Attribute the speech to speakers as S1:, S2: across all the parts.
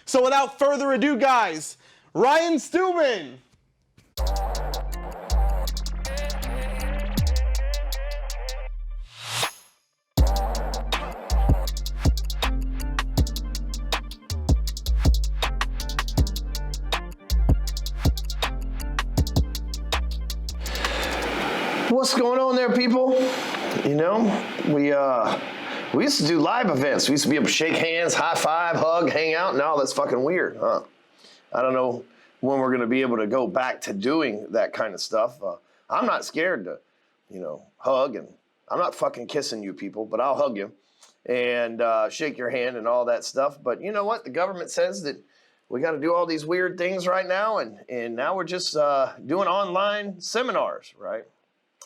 S1: So without further ado, guys, Ryan Stewman.
S2: What's going on there, people? You know, we used to do live events. We used to be able to shake hands, high five, hug, hang out. Now that's fucking weird, huh? I don't know when we're going to be able to go back to doing that kind of stuff. I'm not scared to, hug, and I'm not fucking kissing you people, but I'll hug you and shake your hand and all that stuff. But you know what? The government says that we got to do all these weird things right now, and now we're just doing online seminars, right?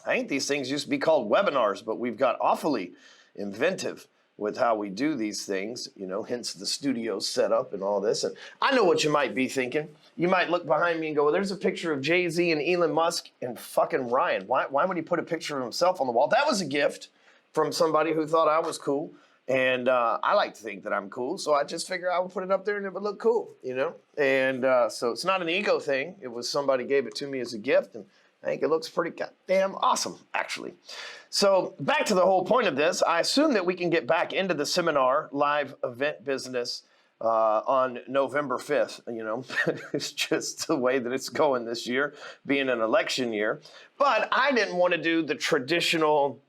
S2: I think these things used to be called webinars, but we've got awfully inventive with how we do these things, hence the studio setup and all this. And I know what you might be thinking. You might look behind me and go, well, there's a picture of Jay-Z and Elon Musk and fucking Ryan. Why would he put a picture of himself on the wall? That was a gift from somebody who thought I was cool. And I like to think that I'm cool, so I just figured I would put it up there and it would look cool, And so it's not an ego thing. It was somebody gave it to me as a gift, and I think it looks pretty goddamn awesome, actually. So back to the whole point of this, I assume that we can get back into the seminar live event business on November 5th. It's just the way that it's going this year, being an election year. But I didn't want to do the traditional,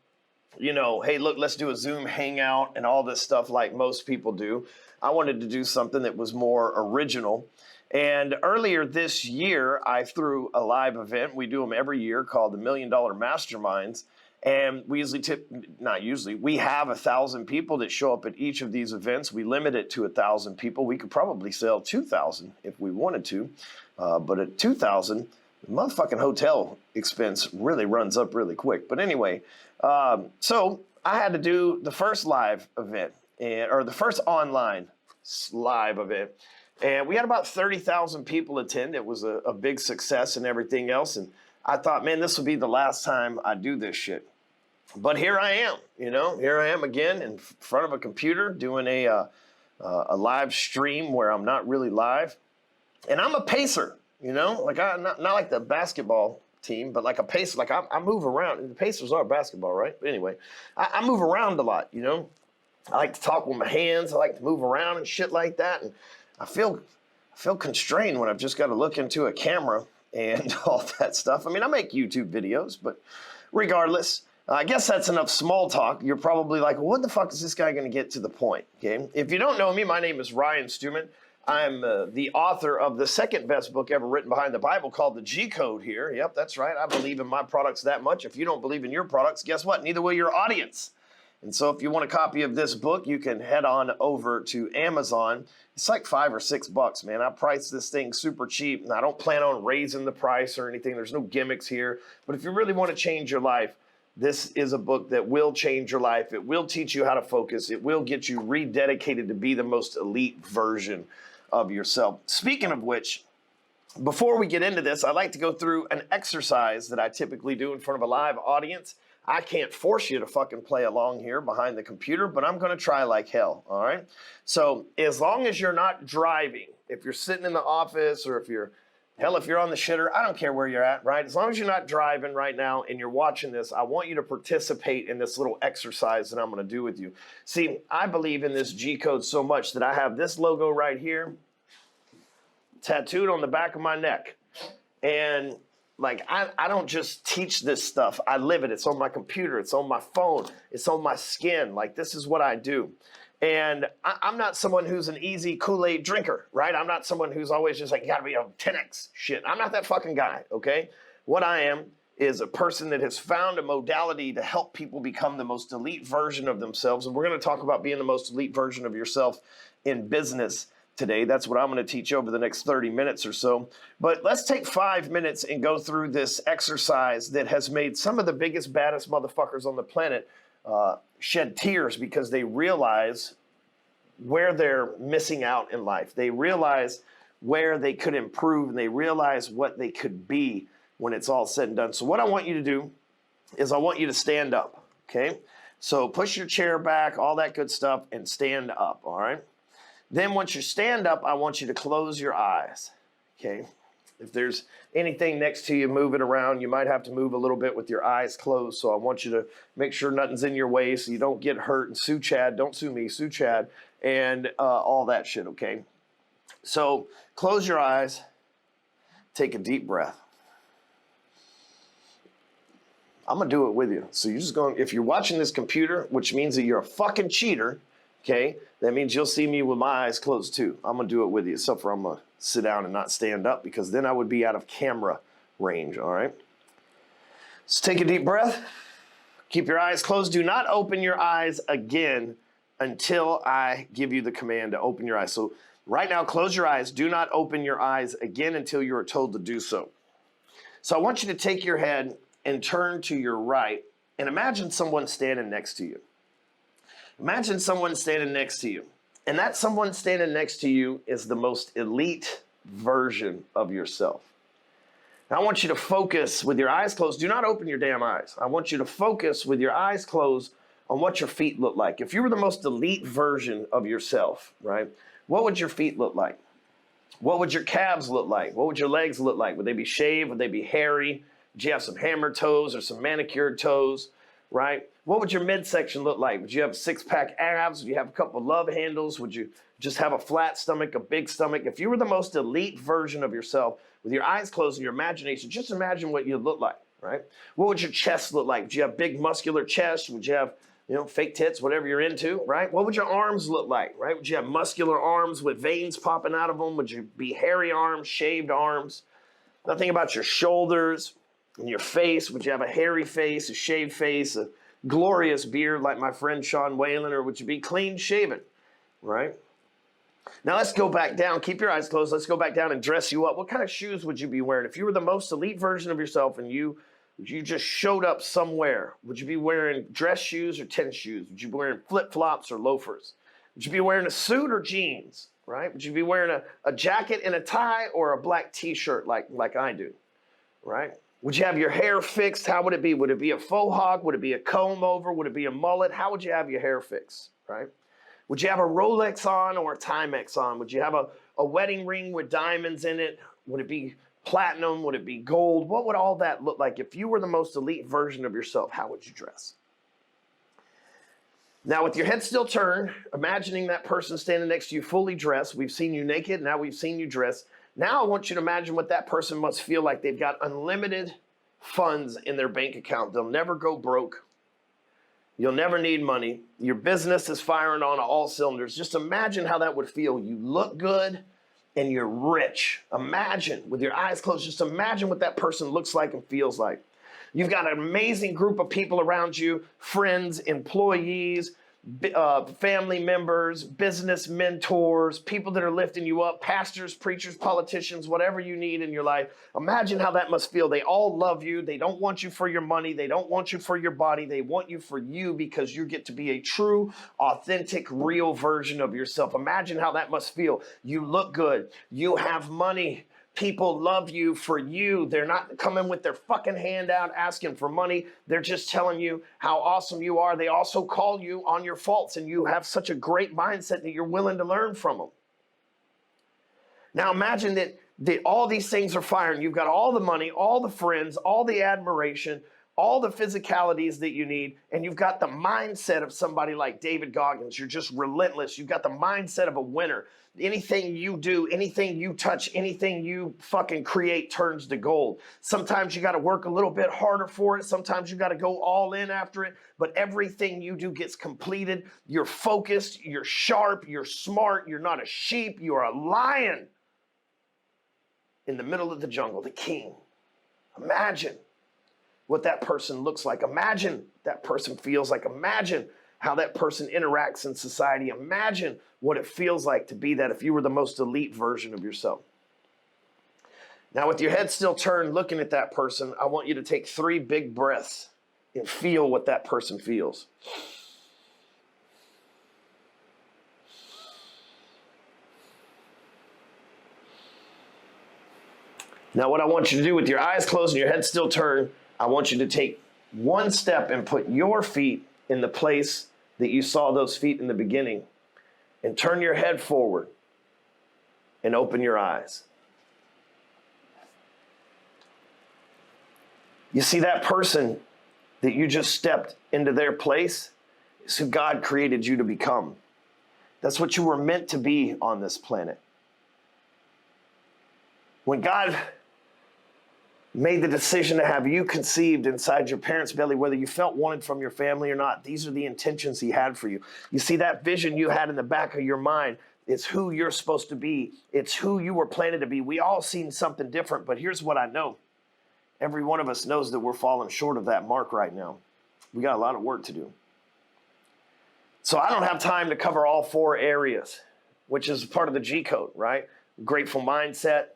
S2: hey, look, let's do a Zoom hangout and all this stuff like most people do. I wanted to do something that was more original. And earlier this year, I threw a live event. We do them every year called the $1 Million Masterminds. And we we have 1,000 people that show up at each of these events. We limit it to 1,000 people. We could probably sell 2,000 if we wanted to. But at 2,000, the motherfucking hotel expense really runs up really quick. But anyway, so I had to do the first live event, or the first online live event. And we had about 30,000 people attend. It was a big success and everything else. And I thought, man, this will be the last time I do this shit. But here I am, here I am again in front of a computer doing a live stream where I'm not really live. And I'm a pacer, like not like the basketball team, but like a pacer. Like I move around. And the Pacers are basketball, right? But anyway, I move around a lot, I like to talk with my hands. I like to move around and shit like that. And I feel constrained when I've just got to look into a camera and all that stuff. I mean, I make YouTube videos, but regardless, I guess that's enough small talk. You're probably like, well, what the fuck is this guy going to get to the point? Okay. If you don't know me, my name is Ryan Stewman. I'm the author of the second best book ever written behind the Bible called The G Code here. Yep, that's right. I believe in my products that much. If you don't believe in your products, guess what? Neither will your audience. And so if you want a copy of this book, you can head on over to Amazon. It's like $5 or $6, man. I priced this thing super cheap, and I don't plan on raising the price or anything. There's no gimmicks here. But if you really want to change your life, this is a book that will change your life. It will teach you how to focus. It will get you rededicated to be the most elite version of yourself. Speaking of which, before we get into this, I'd like to go through an exercise that I typically do in front of a live audience. I can't force you to fucking play along here behind the computer, but I'm going to try like hell, all right? So as long as you're not driving, if you're sitting in the office or if you're on the shitter, I don't care where you're at, right? As long as you're not driving right now and you're watching this, I want you to participate in this little exercise that I'm going to do with you. See, I believe in this G code so much that I have this logo right here tattooed on the back of my neck. And like, I don't just teach this stuff. I live it. It's on my computer. It's on my phone. It's on my skin. Like, this is what I do. And I'm not someone who's an easy Kool-Aid drinker, right? I'm not someone who's always just like, you gotta be a 10X shit. I'm not that fucking guy, okay? What I am is a person that has found a modality to help people become the most elite version of themselves. And we're gonna talk about being the most elite version of yourself in business today. That's what I'm going to teach you over the next 30 minutes or so. But let's take 5 minutes and go through this exercise that has made some of the biggest, baddest motherfuckers on the planet shed tears because they realize where they're missing out in life. They realize where they could improve, and they realize what they could be when it's all said and done. So what I want you to do is I want you to stand up, okay? So push your chair back, all that good stuff, and stand up, all right? Then once you stand up, I want you to close your eyes, okay? If there's anything next to you, move it around. You might have to move a little bit with your eyes closed, so I want you to make sure nothing's in your way so you don't get hurt. And sue Chad, don't sue me, sue Chad, and all that shit, okay? So close your eyes, take a deep breath. I'm going to do it with you. So you're just going, if you're watching this computer, which means that you're a fucking cheater, okay, that means you'll see me with my eyes closed too. I'm going to do it with you, except for I'm going to sit down and not stand up because then I would be out of camera range, all right? So take a deep breath. Keep your eyes closed. Do not open your eyes again until I give you the command to open your eyes. So right now, close your eyes. Do not open your eyes again until you are told to do so. So I want you to take your head and turn to your right and imagine someone standing next to you. Imagine someone standing next to you. And that someone standing next to you is the most elite version of yourself. Now I want you to focus with your eyes closed. Do not open your damn eyes. I want you to focus with your eyes closed on what your feet look like. If you were the most elite version of yourself, right, what would your feet look like? What would your calves look like? What would your legs look like? Would they be shaved? Would they be hairy? Would you have some hammered toes or some manicured toes, right? What would your midsection look like? Would you have six-pack abs? Would you have a couple love handles? Would you just have a flat stomach, a big stomach? If you were the most elite version of yourself, with your eyes closed and your imagination, just imagine what you'd look like, right? What would your chest look like? Would you have big muscular chest? Would you have, fake tits, whatever you're into, right? What would your arms look like, right? Would you have muscular arms with veins popping out of them? Would you be hairy arms, shaved arms? Nothing about your shoulders and your face. Would you have a hairy face, a shaved face, a glorious beard like my friend Sean Whalen, or would you be clean shaven, right? Now let's go back down. Keep your eyes closed. Let's go back down and dress you up. What kind of shoes would you be wearing? If you were the most elite version of yourself and you just showed up somewhere, would you be wearing dress shoes or tennis shoes? Would you be wearing flip-flops or loafers? Would you be wearing a suit or jeans, right? Would you be wearing a jacket and a tie or a black t-shirt like I do, right? Would you have your hair fixed? How would it be? Would it be a faux hawk? Would it be a comb over? Would it be a mullet? How would you have your hair fixed, right? Would you have a Rolex on or a Timex on? Would you have a wedding ring with diamonds in it? Would it be platinum? Would it be gold? What would all that look like? If you were the most elite version of yourself, how would you dress? Now, with your head still turned, imagining that person standing next to you fully dressed, we've seen you naked, now we've seen you dressed. Now I want you to imagine what that person must feel like. They've got unlimited funds in their bank account. They'll never go broke. You'll never need money. Your business is firing on all cylinders. Just imagine how that would feel. You look good and you're rich. Imagine, with your eyes closed, just imagine what that person looks like and feels like. You've got an amazing group of people around you, friends, employees, family members, business mentors, people that are lifting you up, pastors, preachers, politicians, whatever you need in your life. Imagine how that must feel. They all love you. They don't want you for your money. They don't want you for your body. They want you for you because you get to be a true, authentic, real version of yourself. Imagine how that must feel. You look good. You have money. People love you for you. They're not coming with their fucking hand out asking for money. They're just telling you how awesome you are. They also call you on your faults, and you have such a great mindset that you're willing to learn from them. Now imagine that all these things are firing. You've got all the money, all the friends, all the admiration, all the physicalities that you need, and you've got the mindset of somebody like David Goggins. You're just relentless. You've got the mindset of a winner. Anything you do, anything you touch, anything you fucking create turns to gold. Sometimes you got to work a little bit harder for it. Sometimes you got to go all in after it, but everything you do gets completed. You're focused, you're sharp, you're smart, you're not a sheep, you're a lion in the middle of the jungle, the king. Imagine what that person looks like. Imagine that person feels like. Imagine how that person interacts in society. Imagine what it feels like to be that if you were the most elite version of yourself. Now, with your head still turned, looking at that person, I want you to take 3 big breaths and feel what that person feels. Now, what I want you to do with your eyes closed and your head still turned, I want you to take 1 step and put your feet in the place that you saw those feet in the beginning. and turn your head forward and open your eyes. You see, that person that you just stepped into their place is who God created you to become. That's what you were meant to be on this planet. When God made the decision to have you conceived inside your parents' belly, whether you felt wanted from your family or not, these are the intentions he had for you. You see, that vision you had in the back of your mind, it's who you're supposed to be. It's who you were planted to be. We all seen something different, but here's what I know. Every one of us knows that we're falling short of that mark right now. We got a lot of work to do. So I don't have time to cover all 4 areas, which is part of the G code, right? Grateful mindset,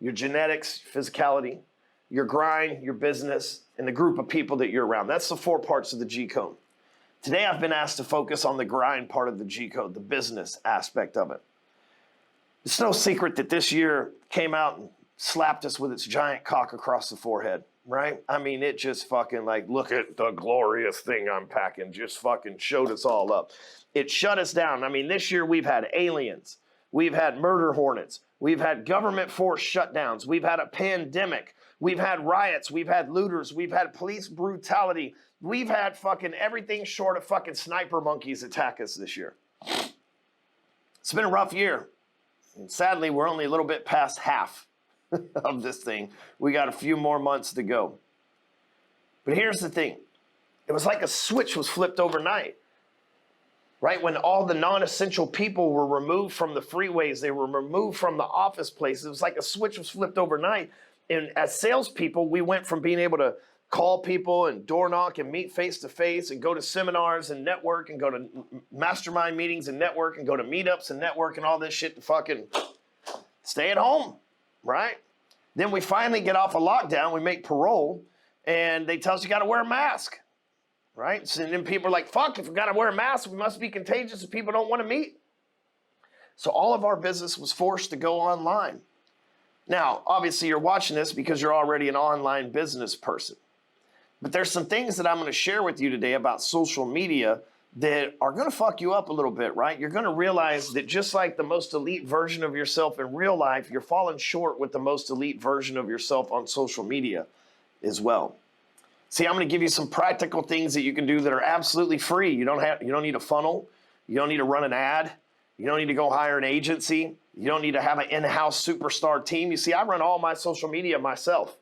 S2: your genetics, physicality, your grind, your business, and the group of people that you're around. That's the 4 parts of the G code. Today, I've been asked to focus on the grind part of the G code, the business aspect of it. It's no secret that this year came out and slapped us with its giant cock across the forehead, right? I mean, it just fucking like, look at the glorious thing I'm packing, just fucking showed us all up. It shut us down. I mean, this year we've had aliens, we've had murder hornets, we've had government force shutdowns, we've had a pandemic, we've had riots, we've had looters, we've had police brutality, we've had fucking everything short of fucking sniper monkeys attack us this year. It's been a rough year. And sadly, we're only a little bit past half of this thing. We got a few more months to go. But here's the thing. It was like a switch was flipped overnight. Right? When all the non-essential people were removed from the freeways, they were removed from the office places. It was like a switch was flipped overnight. And as salespeople, we went from being able to call people and door knock and meet face-to-face and go to seminars and network and go to mastermind meetings and network and go to meetups and network and all this shit to fucking stay at home, right? Then we finally get off a lockdown, we make parole, and they tell us you got to wear a mask, right? So then people are like, fuck, if we got to wear a mask, we must be contagious if people don't want to meet. So all of our business was forced to go online. Now, obviously you're watching this because you're already an online business person. But there's some things that I'm going to share with you today about social media that are going to fuck you up a little bit, right? You're going to realize that just like the most elite version of yourself in real life, you're falling short with the most elite version of yourself on social media as well. See, I'm going to give you some practical things that you can do that are absolutely free. You don't need a funnel. You don't need to run an ad. You don't need to go hire an agency. You don't need to have an in-house superstar team. You see, I run all my social media myself.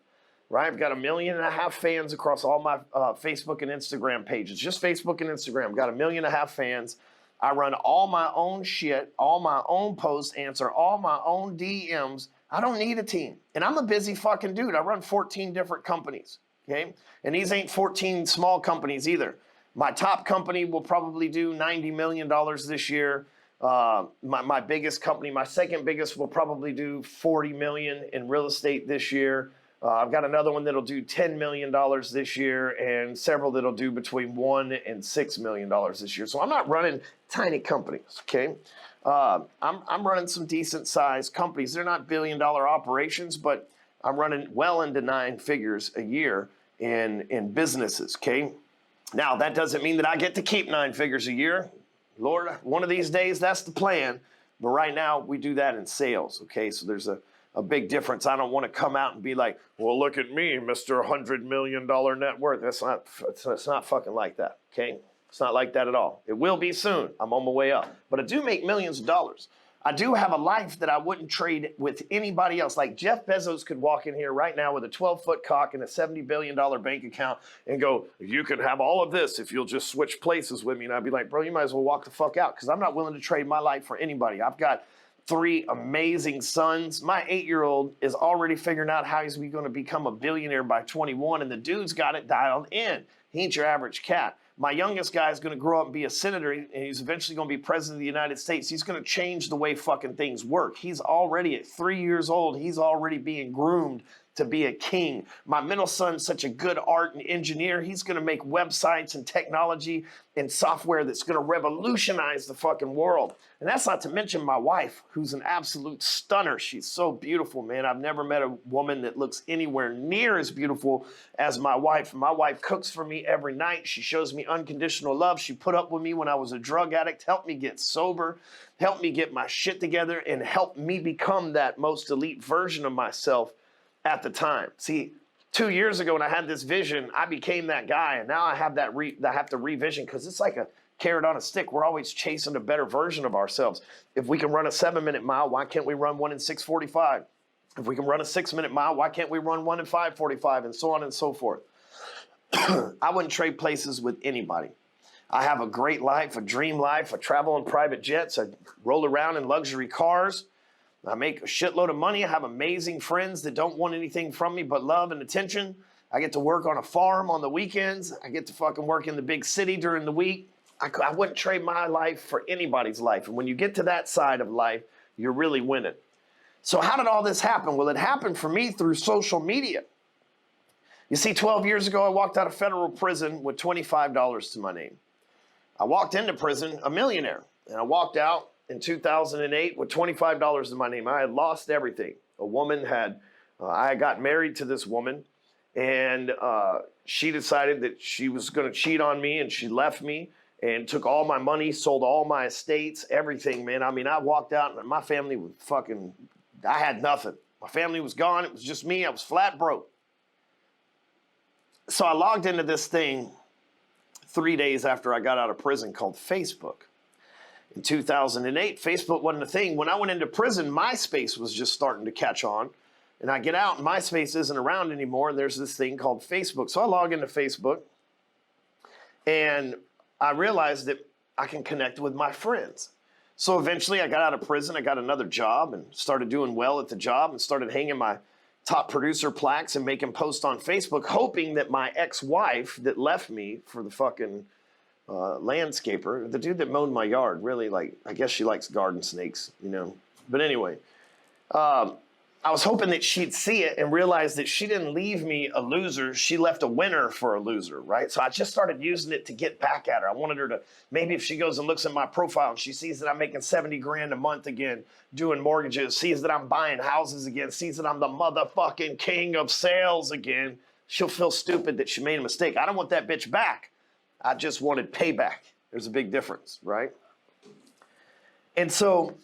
S2: Right? I've got 1.5 million fans across all my Facebook and Instagram pages. Just Facebook and Instagram. I've got 1.5 million fans. I run all my own shit, all my own posts, answer all my own DMs. I don't need a team. And I'm a busy fucking dude. I run 14 different companies. Okay? And these ain't 14 small companies either. My top company will probably do $90 million this year. My biggest company, my second biggest, will probably do $40 million in real estate this year. I've got another one that'll do $10 million this year and several that'll do between $1 and $6 million this year. So I'm not running tiny companies, okay? I'm running some decent sized companies. They're not billion-dollar operations, but I'm running well into 9 figures a year in businesses, okay? Now, that doesn't mean that I get to keep 9 figures a year. Lord, one of these days, that's the plan. But right now, we do that in sales, okay? So there's a big difference. I don't want to come out and be like, well, look at me, Mr. $100 million net worth. It's not fucking like that, okay? It's not like that at all. It will be soon. I'm on my way up. But I do make millions of dollars. I do have a life that I wouldn't trade with anybody else. Like Jeff Bezos could walk in here right now with a 12-foot cock and a $70 billion bank account and go, you can have all of this if you'll just switch places with me. And I'd be like, bro, you might as well walk the fuck out because I'm not willing to trade my life for anybody. I've got 3 amazing sons. My 8-year-old is already figuring out how he's going to become a billionaire by 21, and the dude's got it dialed in. He ain't your average cat. My youngest guy is going to grow up and be a senator, and he's eventually going to be president of the United States. He's going to change the way fucking things work. He's already at 3 years old. He's already being groomed to be a king. My middle son's such a good art and engineer. He's going to make websites and technology and software that's going to revolutionize the fucking world. And that's not to mention my wife, who's an absolute stunner. She's so beautiful, man. I've never met a woman that looks anywhere near as beautiful as my wife. My wife cooks for me every night. She shows me unconditional love. She put up with me when I was a drug addict, helped me get sober, helped me get my shit together, and helped me become that most elite version of myself at the time. See, 2 years ago when I had this vision, I became that guy, and now I have that I have to revision, because it's like a carrot on a stick. We're always chasing a better version of ourselves. If we can run a 7-minute mile, why can't we run one in 6:45? If we can run a 6-minute mile, why can't we run one in 5:45, and so on and so forth. I wouldn't trade places with anybody. I have a great life, a dream life. I travel in private jets. I roll around in luxury cars. I make a shitload of money. I have amazing friends that don't want anything from me but love and attention. I get to work on a farm on the weekends. I get to fucking work in the big city during the week. I wouldn't trade my life for anybody's life. And when you get to that side of life, you're really winning. So how did all this happen? Well, it happened for me through social media. You see, 12 years ago, I walked out of federal prison with $25 to my name. I walked into prison a millionaire, and I walked out in 2008 with $25 to my name. I had lost everything. I got married to this woman, and she decided that she was going to cheat on me, and she left me and took all my money, sold all my estates, everything, man. I mean, I walked out, and my family was I had nothing. My family was gone. It was just me. I was flat broke. So I logged into this thing 3 days after I got out of prison called Facebook. In 2008, Facebook wasn't a thing. When I went into prison, MySpace was just starting to catch on. And I get out, and MySpace isn't around anymore, and there's this thing called Facebook. So I log into Facebook, and I realized that I can connect with my friends. So eventually I got out of prison, I got another job, and started doing well at the job, and started hanging my top producer plaques and making posts on Facebook, hoping that my ex-wife that left me for the fucking landscaper, the dude that mowed my yard, really, like, I guess she likes garden snakes, you know. But anyway, I was hoping that she'd see it and realize that she didn't leave me a loser. She left a winner for a loser, right? So I just started using it to get back at her. I wanted her to, maybe if she goes and looks at my profile and she sees that I'm making 70 grand a month again, doing mortgages, sees that I'm buying houses again, sees that I'm the motherfucking king of sales again, she'll feel stupid that she made a mistake. I don't want that bitch back. I just wanted payback. There's a big difference, right? And so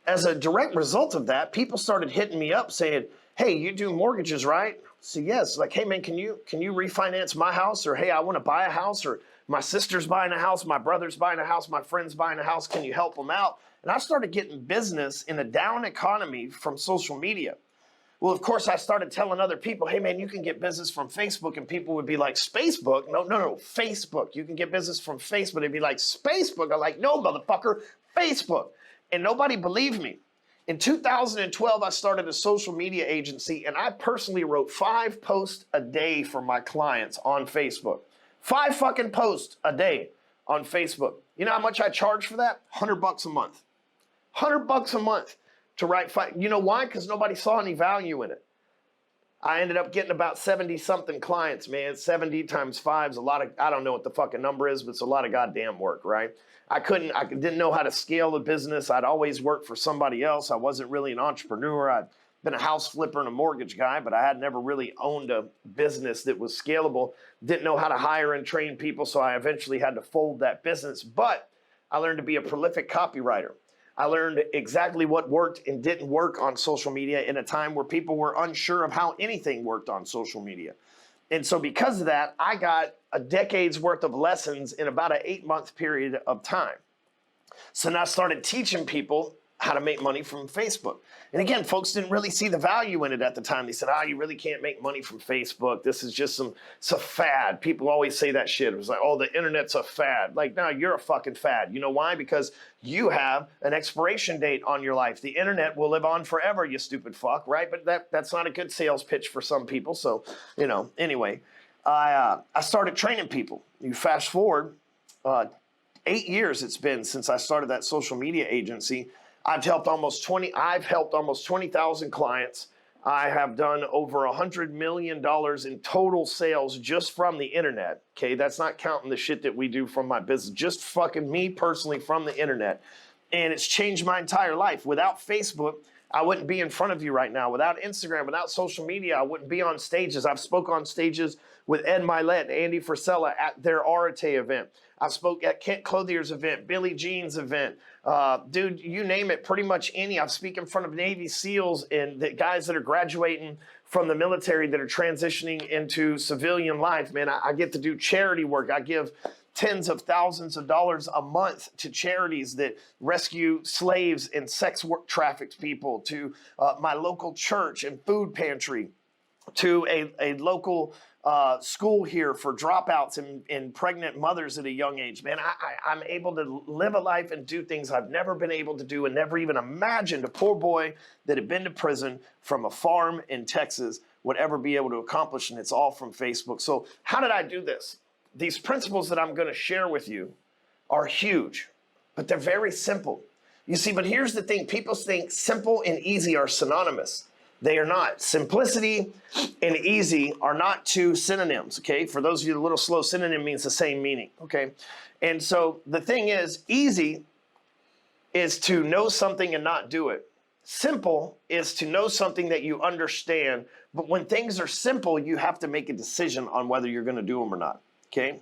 S2: as a direct result of that, people started hitting me up saying, hey, you do mortgages, right? So yes, like, hey man, can you refinance my house? Or hey, I want to buy a house, or my sister's buying a house, my brother's buying a house, my friend's buying a house, can you help them out? And I started getting business in a down economy from social media. Well, of course, I started telling other people, hey man, you can get business from Facebook, and people would be like, Spacebook? No, Facebook. You can get business from Facebook. They'd be like, Spacebook? I'm like, no, motherfucker, Facebook. And nobody believed me. In 2012, I started a social media agency, and I personally wrote 5 posts a day for my clients on Facebook. 5 fucking posts a day on Facebook. You know how much I charge for that? $100 a month. $100 a month to write 5. You know why? Because nobody saw any value in it. I ended up getting about 70-something clients, man. 70 times 5 is a lot of, I don't know what the fucking number is, but it's a lot of goddamn work, right? I didn't know how to scale the business. I'd always worked for somebody else. I wasn't really an entrepreneur. I'd been a house flipper and a mortgage guy, but I had never really owned a business that was scalable. Didn't know how to hire and train people, so I eventually had to fold that business. But I learned to be a prolific copywriter. I learned exactly what worked and didn't work on social media in a time where people were unsure of how anything worked on social media. And so because of that, I got a decade's worth of lessons in about an 8-month period of time. So now I started teaching people how to make money from Facebook. And again, folks didn't really see the value in it at the time. They said, you really can't make money from Facebook. This is just it's a fad. People always say that shit. It was like, oh, the internet's a fad. Like, no, you're a fucking fad. You know why? Because you have an expiration date on your life. The internet will live on forever, you stupid fuck, right? But that's not a good sales pitch for some people. So, you know, anyway, I started training people. You fast forward 8 years it's been since I started that social media agency. I've helped almost 20,000 clients. I have done over $100 million in total sales just from the internet. Okay, that's not counting the shit that we do from my business, just fucking me personally from the internet. And it's changed my entire life. Without Facebook, I wouldn't be in front of you right now. Without Instagram, without social media, I wouldn't be on stages. I've spoke on stages with Ed Milet, Andy Frisella at their Arate event. I spoke at Kent Clothier's event, Billie Jean's event. Dude, you name it, pretty much any. I've speak in front of Navy SEALs and the guys that are graduating from the military that are transitioning into civilian life. Man, I get to do charity work. I give tens of thousands of dollars a month to charities that rescue slaves and sex work trafficked people, to my local church and food pantry, to a local school here for dropouts and pregnant mothers at a young age. Man, I'm able to live a life and do things I've never been able to do and never even imagined a poor boy that had been to prison from a farm in Texas would ever be able to accomplish, and it's all from Facebook. So how did I do this? These principles that I'm going to share with you are huge, but they're very simple. You see, but here's the thing. People think simple and easy are synonymous. They are not. Simplicity and easy are not two synonyms, okay? For those of you a little slow, synonym means the same meaning, okay? And so the thing is, easy is to know something and not do it. Simple is to know something that you understand, but when things are simple, you have to make a decision on whether you're going to do them or not. Okay,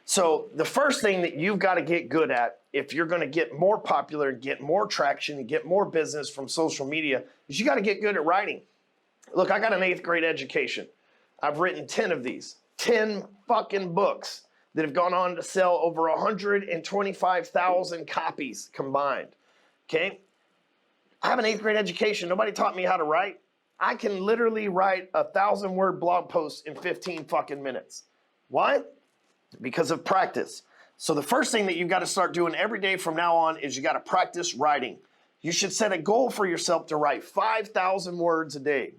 S2: so the first thing that you've got to get good at if you're going to get more popular and get more traction and get more business from social media is you got to get good at writing. Look, I got an 8th grade education. I've written 10 of these, 10 fucking books that have gone on to sell over 125,000 copies combined. Okay, I have an 8th grade education. Nobody taught me how to write. I can literally write 1,000-word blog posts in 15 fucking minutes. Why? Because of practice. So the first thing that you've got to start doing every day from now on is you got to practice writing. You should set a goal for yourself to write 5,000 words a day.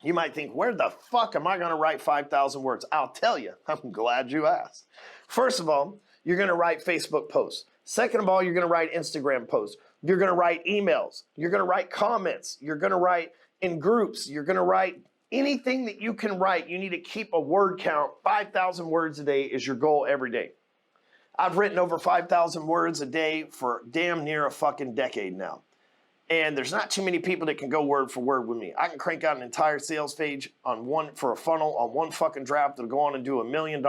S2: You might think, where the fuck am I going to write 5,000 words? I'll tell you. I'm glad you asked. First of all, you're going to write Facebook posts. Second of all, you're going to write Instagram posts. You're going to write emails. You're going to write comments. You're going to write in groups. You're going to write anything that you can write. You need to keep a word count. 5,000 words a day is your goal every day. I've written over 5,000 words a day for damn near a fucking decade now. And there's not too many people that can go word for word with me. I can crank out an entire sales page on one for a funnel on one fucking draft that'll go on and do $1 million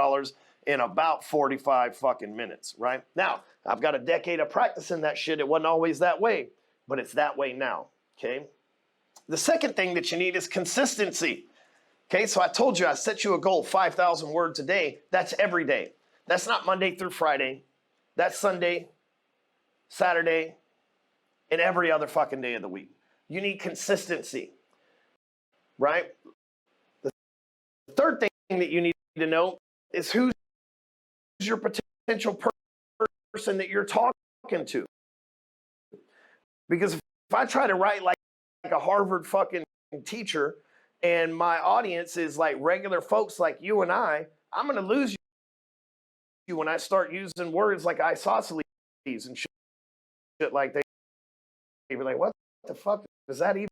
S2: in about 45 fucking minutes, right? Now, I've got a decade of practicing that shit. It wasn't always that way, but it's that way now, okay? The second thing that you need is consistency. Okay, so I told you I set you a goal, 5,000 words a day. That's every day. That's not Monday through Friday. That's Sunday, Saturday, and every other fucking day of the week. You need consistency, right? The third thing that you need to know is who's your potential person that you're talking to. Because if I try to write like a Harvard fucking teacher and my audience is like regular folks like you and I'm going to lose you when I start using words like isosceles and shit like that. You'd be like, what the fuck does that even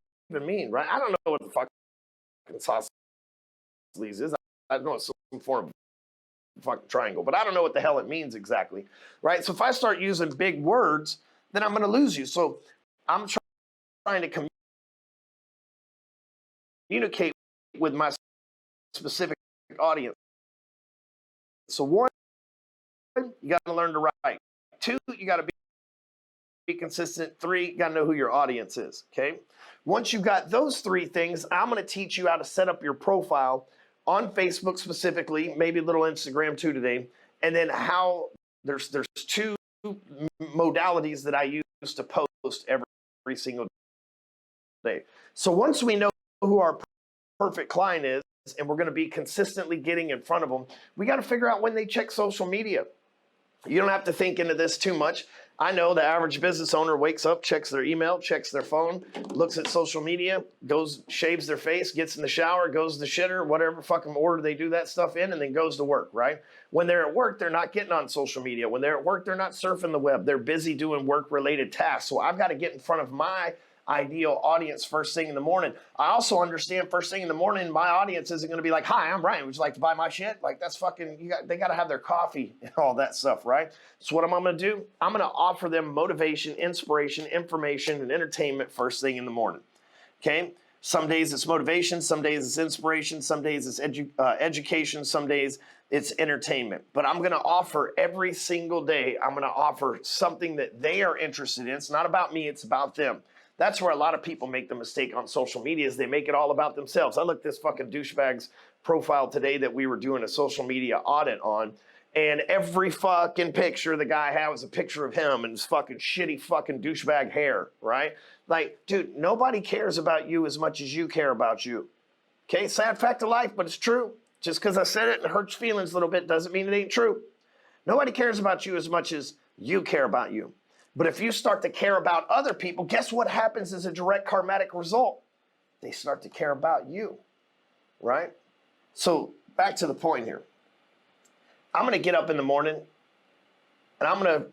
S2: mean, right? I don't know what the fuck isosceles is. I know it's some form of fucking triangle, but I don't know what the hell it means exactly, right? So if I start using big words, then I'm going to lose you. So I'm trying to communicate with my specific audience. So one, you got to learn to write. Two, you got to be consistent. Three, you got to know who your audience is, okay? Once you've got those three things, I'm going to teach you how to set up your profile on Facebook specifically, maybe a little Instagram too today, and then how there's two modalities that I use to post every single day. So once we know who our perfect client is, and we're going to be consistently getting in front of them, we got to figure out when they check social media. You don't have to think into this too much. I know the average business owner wakes up, checks their email, checks their phone, looks at social media, goes, shaves their face, gets in the shower, goes to the shitter, whatever fucking order they do that stuff in, and then goes to work, right? When they're at work, they're not getting on social media. When they're at work, they're not surfing the web. They're busy doing work-related tasks. So I've got to get in front of my ideal audience first thing in the morning. I also understand first thing in the morning, my audience isn't going to be like, hi, I'm Ryan. Would you like to buy my shit? Like, that's fucking, they got to have their coffee and all that stuff, right? So what am I going to do? I'm going to offer them motivation, inspiration, information, and entertainment first thing in the morning. Okay? Some days it's motivation, some days it's inspiration, some days it's education, some days it's entertainment. But I'm going to offer every single day, I'm going to offer something that they are interested in. It's not about me, it's about them. That's where a lot of people make the mistake on social media, is they make it all about themselves. I looked at this fucking douchebag's profile today that we were doing a social media audit on, and every fucking picture the guy had was a picture of him and his fucking shitty fucking douchebag hair, right? Like, dude, nobody cares about you as much as you care about you. Okay, sad fact of life, but it's true. Just because I said it and it hurts feelings a little bit doesn't mean it ain't true. Nobody cares about you as much as you care about you. But if you start to care about other people, guess what happens as a direct karmatic result? They start to care about you, right? So back to the point here. I'm going to get up in the morning and I'm going to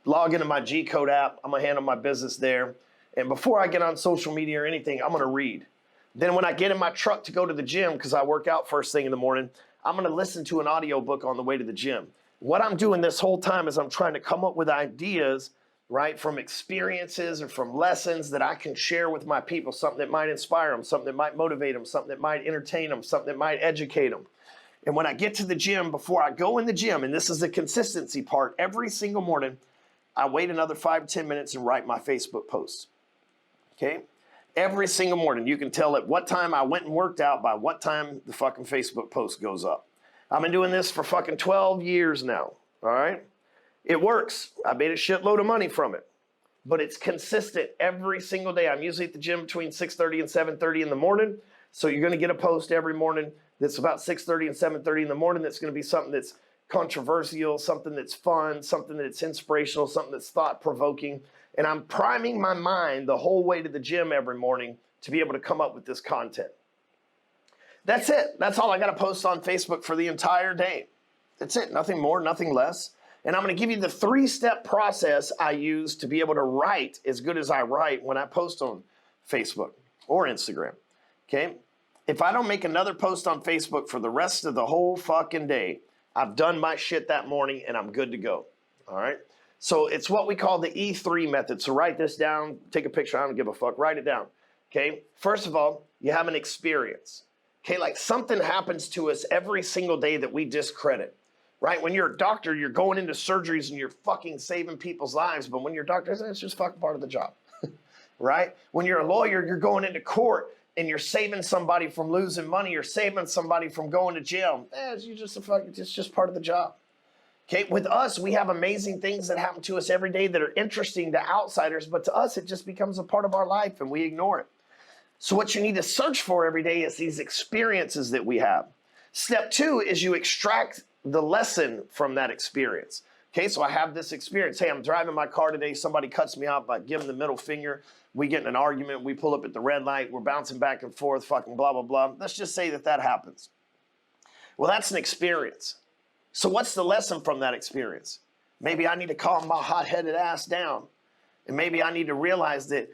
S2: log into my G-Code app. I'm going to handle my business there. And before I get on social media or anything, I'm going to read. Then when I get in my truck to go to the gym, because I work out first thing in the morning, I'm going to listen to an audiobook on the way to the gym. What I'm doing this whole time is I'm trying to come up with ideas, right, from experiences or from lessons that I can share with my people, something that might inspire them, something that might motivate them, something that might entertain them, something that might educate them. And when I get to the gym, before I go in the gym, and this is the consistency part, every single morning, I wait another 5 to 10 minutes and write my Facebook posts. Okay? Every single morning, you can tell at what time I went and worked out by what time the fucking Facebook post goes up. I've been doing this for fucking 12 years now, all right? It works. I made a shitload of money from it, but it's consistent every single day. I'm usually at the gym between 6:30 and 7:30 in the morning, so you're going to get a post every morning that's about 6:30 and 7:30 in the morning. That's going to be something that's controversial, something that's fun, something that's inspirational, something that's thought-provoking. And I'm priming my mind the whole way to the gym every morning to be able to come up with this content. That's it. That's all I got to post on Facebook for the entire day. That's it. Nothing more, nothing less. And I'm going to give you the 3-step process I use to be able to write as good as I write when I post on Facebook or Instagram. Okay? If I don't make another post on Facebook for the rest of the whole fucking day, I've done my shit that morning and I'm good to go. All right? So it's what we call the E3 method. So write this down, take a picture, I don't give a fuck, write it down. Okay? First of all, you have an experience. Okay, like something happens to us every single day that we discredit. Right? When you're a doctor, you're going into surgeries and you're fucking saving people's lives. But when you're a doctor, it's just fucking part of the job. Right? When you're a lawyer, you're going into court and you're saving somebody from losing money. You're saving somebody from going to jail. It's just part of the job. Okay? With us, we have amazing things that happen to us every day that are interesting to outsiders. But to us, it just becomes a part of our life and we ignore it. So what you need to search for every day is these experiences that we have. Step 2 is you extract the lesson from that experience. Okay, so I have this experience. Hey, I'm driving my car today. Somebody cuts me off. I give them the middle finger. We get in an argument. We pull up at the red light. We're bouncing back and forth, fucking blah, blah, blah. Let's just say that happens. Well, that's an experience. So what's the lesson from that experience? Maybe I need to calm my hot-headed ass down. And maybe I need to realize that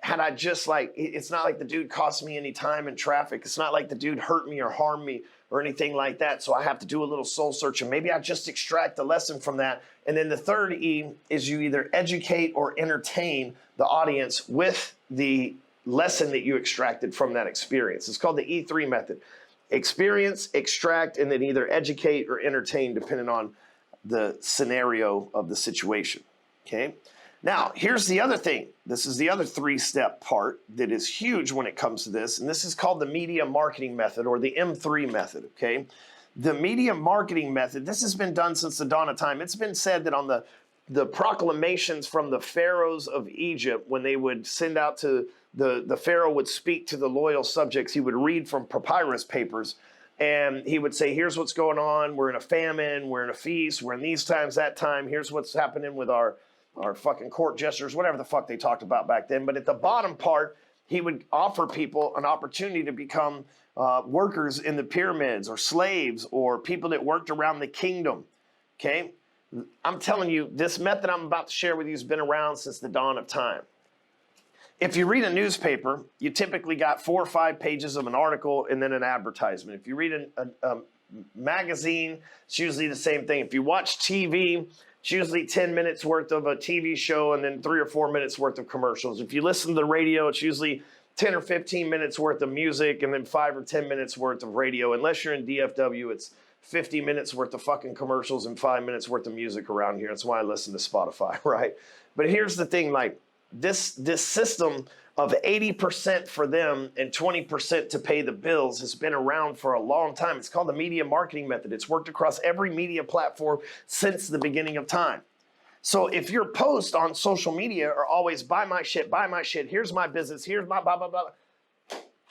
S2: had I just it's not like the dude cost me any time in traffic. It's not like the dude hurt me or harmed me or anything like that. So I have to do a little soul searching. Maybe I just extract the lesson from that. And then the third E is you either educate or entertain the audience with the lesson that you extracted from that experience. It's called the E3 method. Experience, extract, and then either educate or entertain depending on the scenario of the situation. Okay? Now, here's the other thing. This is the other 3-step part that is huge when it comes to this, and this is called the media marketing method or the M3 method, okay? The media marketing method, this has been done since the dawn of time. It's been said that on the proclamations from the pharaohs of Egypt, when they would send out to the pharaoh would speak to the loyal subjects, he would read from papyrus papers, and he would say, here's what's going on. We're in a famine. We're in a feast. We're in these times, that time. Here's what's happening with our fucking court gestures, whatever the fuck they talked about back then. But at the bottom part, he would offer people an opportunity to become workers in the pyramids or slaves or people that worked around the kingdom, okay? I'm telling you, this method I'm about to share with you has been around since the dawn of time. if you read a newspaper, you typically got 4 or 5 pages of an article and then an advertisement. If you read a magazine, it's usually the same thing. If you watch TV, it's usually 10 minutes worth of a TV show and then 3 or 4 minutes worth of commercials. If you listen to the radio, it's usually 10 or 15 minutes worth of music and then 5 or 10 minutes worth of radio. Unless you're in DFW, it's 50 minutes worth of fucking commercials and 5 minutes worth of music around here. That's why I listen to Spotify, right? But here's the thing, like this system of 80% for them and 20% to pay the bills has been around for a long time. It's called the media marketing method. It's worked across every media platform since the beginning of time. So if your posts on social media are always buy my shit, here's my business, here's my blah, blah, blah,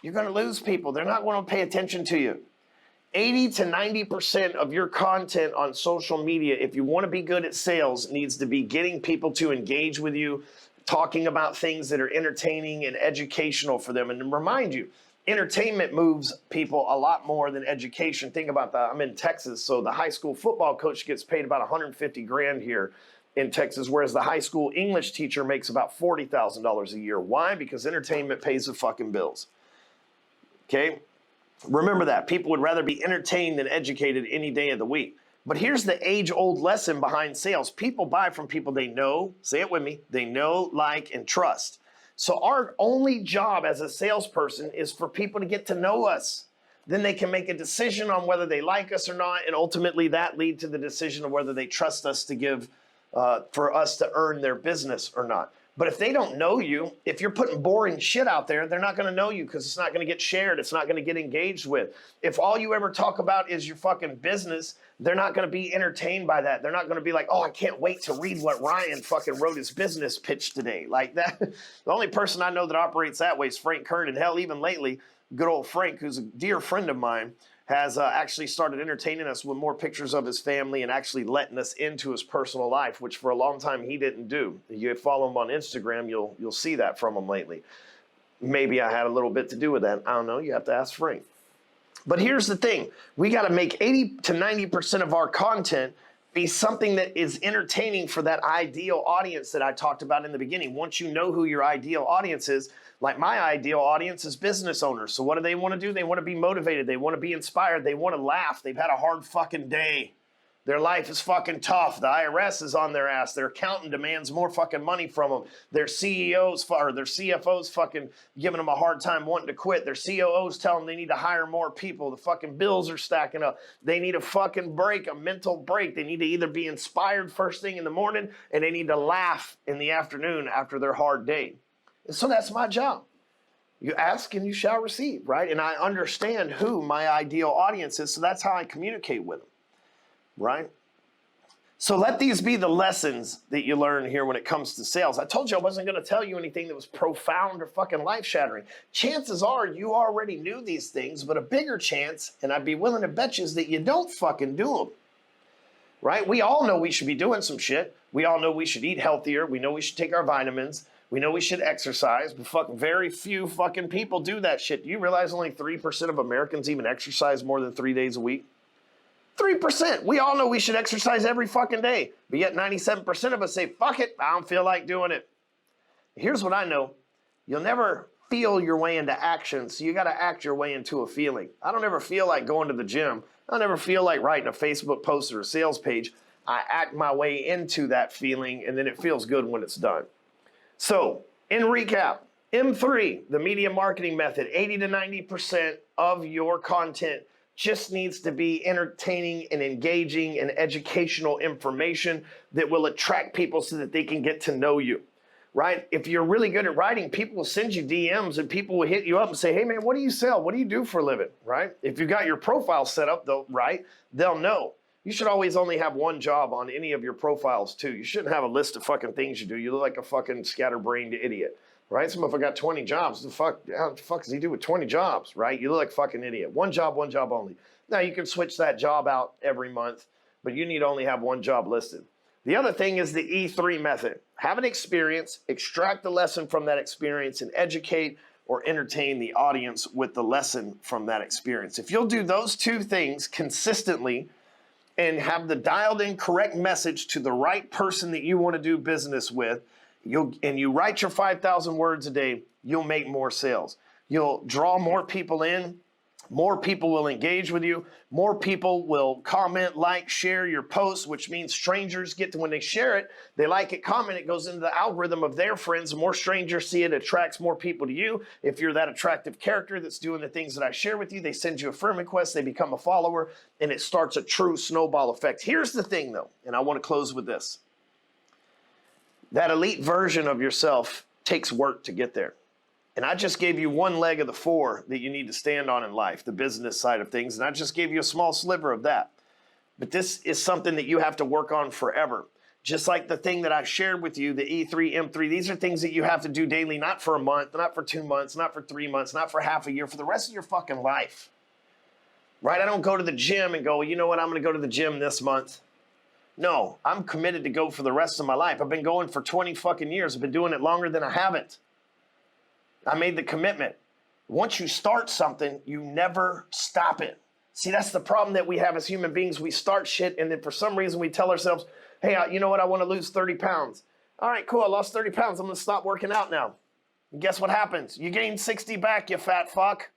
S2: you're going to lose people. They're not going to pay attention to you. 80 to 90% of your content on social media, if you want to be good at sales, needs to be getting people to engage with you, talking about things that are entertaining and educational for them. And to remind you, entertainment moves people a lot more than education. Think about that. I'm in Texas, so the high school football coach gets paid about 150 grand here in Texas, whereas the high school English teacher makes about $40,000 a year. Why? Because entertainment pays the fucking bills. Okay? Remember that. People would rather be entertained than educated any day of the week. But here's the age-old lesson behind sales. People buy from people they know, say it with me, they know, like, and trust. So our only job as a salesperson is for people to get to know us. Then they can make a decision on whether they like us or not, and ultimately that lead to the decision of whether they trust us to give, for us to earn their business or not. But if they don't know you, if you're putting boring shit out there, they're not going to know you because it's not going to get shared. It's not going to get engaged with. If all you ever talk about is your fucking business, they're not going to be entertained by that. They're not going to be like, oh, I can't wait to read what Ryan fucking wrote his business pitch today. Like that. The only person I know that operates that way is Frank Kern. And hell, even lately, good old Frank, who's a dear friend of mine, has actually started entertaining us with more pictures of his family and actually letting us into his personal life, which for a long time he didn't do. You follow him on Instagram, you'll see that from him lately. Maybe I had a little bit to do with that. I don't know. You have to ask Frank. But here's the thing. We got to make 80 to 90% of our content be something that is entertaining for that ideal audience that I talked about in the beginning. Once you know who your ideal audience is, like my ideal audience is business owners. So what do they want to do? They want to be motivated. They want to be inspired. They want to laugh. They've had a hard fucking day. Their life is fucking tough. The IRS is on their ass. Their accountant demands more fucking money from them. Their CEOs or their CFOs fucking giving them a hard time wanting to quit. Their COOs tell them they need to hire more people. The fucking bills are stacking up. They need a fucking break, a mental break. They need to either be inspired first thing in the morning and they need to laugh in the afternoon after their hard day. And so that's my job. You ask and you shall receive, right? And I understand who my ideal audience is, so that's how I communicate with them, right? So let these be the lessons that you learn here when it comes to sales. I told you I wasn't going to tell you anything that was profound or fucking life-shattering. Chances are you already knew these things, but a bigger chance, and I'd be willing to bet you, is that you don't fucking do them, right? We all know we should be doing some shit. We all know we should eat healthier. We know we should take our vitamins. We know we should exercise, but fucking very few fucking people do that shit. Do you realize only 3% of Americans even exercise more than 3 days a week? 3%. We all know we should exercise every fucking day, but yet 97% of us say, fuck it, I don't feel like doing it. Here's what I know. You'll never feel your way into action, so you got to act your way into a feeling. I don't ever feel like going to the gym. I don't ever feel like writing a Facebook post or a sales page. I act my way into that feeling, and then it feels good when it's done. So, in recap, M3, the media marketing method, 80 to 90% of your content just needs to be entertaining and engaging and educational information that will attract people so that they can get to know you, right? If you're really good at writing, people will send you DMs and people will hit you up and say, hey man, what do you sell? What do you do for a living, right? If you've got your profile set up, they'll know. You should always only have one job on any of your profiles too. You shouldn't have a list of fucking things you do. You look like a fucking scatterbrained idiot, right? Some if I got 20 jobs, how the fuck does he do with 20 jobs, right? You look like a fucking idiot. One job only. Now you can switch that job out every month, but you need to only have one job listed. The other thing is the E3 method. Have an experience, extract the lesson from that experience, and educate or entertain the audience with the lesson from that experience. If you'll do those two things consistently, and have the dialed in correct message to the right person that you want to do business with, and you write your 5,000 words a day, you'll make more sales. You'll draw more people in. More people will engage with you. More people will comment, like, share your posts, which means strangers get to, when they share it, they like it, comment, it goes into the algorithm of their friends. The more strangers see it, it attracts more people to you. If you're that attractive character that's doing the things that I share with you, they send you a friend request, they become a follower, and it starts a true snowball effect. Here's the thing, though, and I want to close with this. That elite version of yourself takes work to get there. And I just gave you one leg of the four that you need to stand on in life, the business side of things. And I just gave you a small sliver of that. But this is something that you have to work on forever. Just like the thing that I shared with you, the E3, M3, these are things that you have to do daily, not for a month, not for 2 months, not for 3 months, not for half a year, for the rest of your fucking life. Right? I don't go to the gym and go, well, you know what, I'm going to go to the gym this month. No, I'm committed to go for the rest of my life. I've been going for 20 fucking years. I've been doing it longer than I haven't. I made the commitment. Once you start something, you never stop it. See, that's the problem that we have as human beings. We start shit, and then for some reason we tell ourselves, hey, you know what? I want to lose 30 pounds. All right, cool. I lost 30 pounds. I'm going to stop working out now. And guess what happens? You gain 60 back, you fat fuck,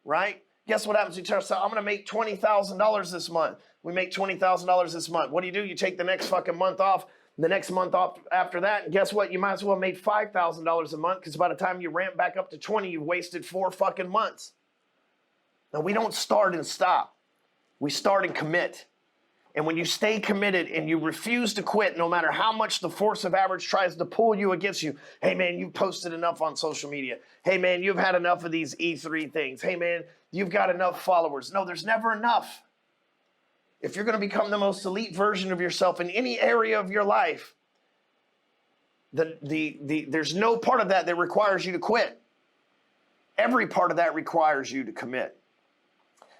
S2: right? Guess what happens? You tell yourself, I'm going to make $20,000 this month. We make $20,000 this month. What do? You take the next fucking month off. The next month off after that, and guess what? You might as well make $5,000 a month, because by the time you ramp back up to 20, you've wasted 4 fucking months. Now, we don't start and stop. We start and commit. And when you stay committed and you refuse to quit, no matter how much the force of average tries to pull you against you, hey, man, you've posted enough on social media. Hey, man, you've had enough of these E3 things. Hey, man, you've got enough followers. No, there's never enough. If you're going to become the most elite version of yourself in any area of your life, there's no part of that requires you to quit. Every part of that requires you to commit.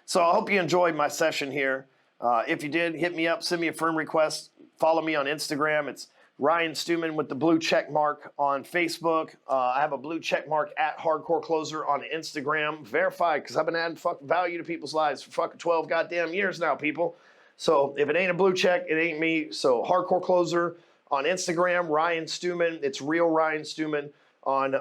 S2: So I hope you enjoyed my session here. If you did, hit me up, send me a friend request, follow me on Instagram. It's Ryan Stewman with the blue check mark on Facebook. I have a blue check mark at Hardcore Closer on Instagram, verified, because I've been adding fucking value to people's lives for fucking 12 goddamn years now, people. So if it ain't a blue check, it ain't me. So Hardcore Closer on Instagram, Ryan Stewman. It's real Ryan Stewman on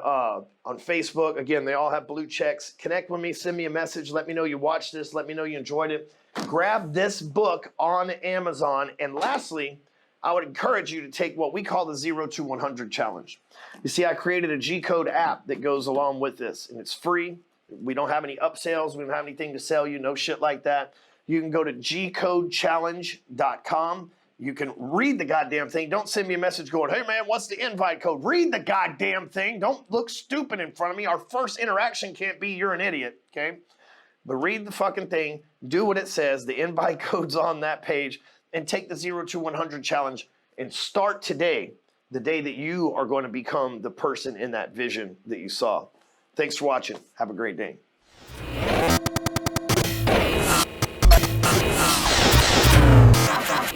S2: Facebook. Again, they all have blue checks. Connect with me, send me a message. Let me know you watched this. Let me know you enjoyed it. Grab this book on Amazon. And lastly, I would encourage you to take what we call the 0 to 100 challenge. You see, I created a G-code app that goes along with this, and it's free. We don't have any upsells. We don't have anything to sell you. No shit like that. You can go to gcodechallenge.com. You can read the goddamn thing. Don't send me a message going, hey, man, what's the invite code? Read the goddamn thing. Don't look stupid in front of me. Our first interaction can't be you're an idiot, okay? But read the fucking thing. Do what it says. The invite code's on that page. And take the 0 to 100 challenge and start today, the day that you are going to become the person in that vision that you saw. Thanks for watching. Have a great day.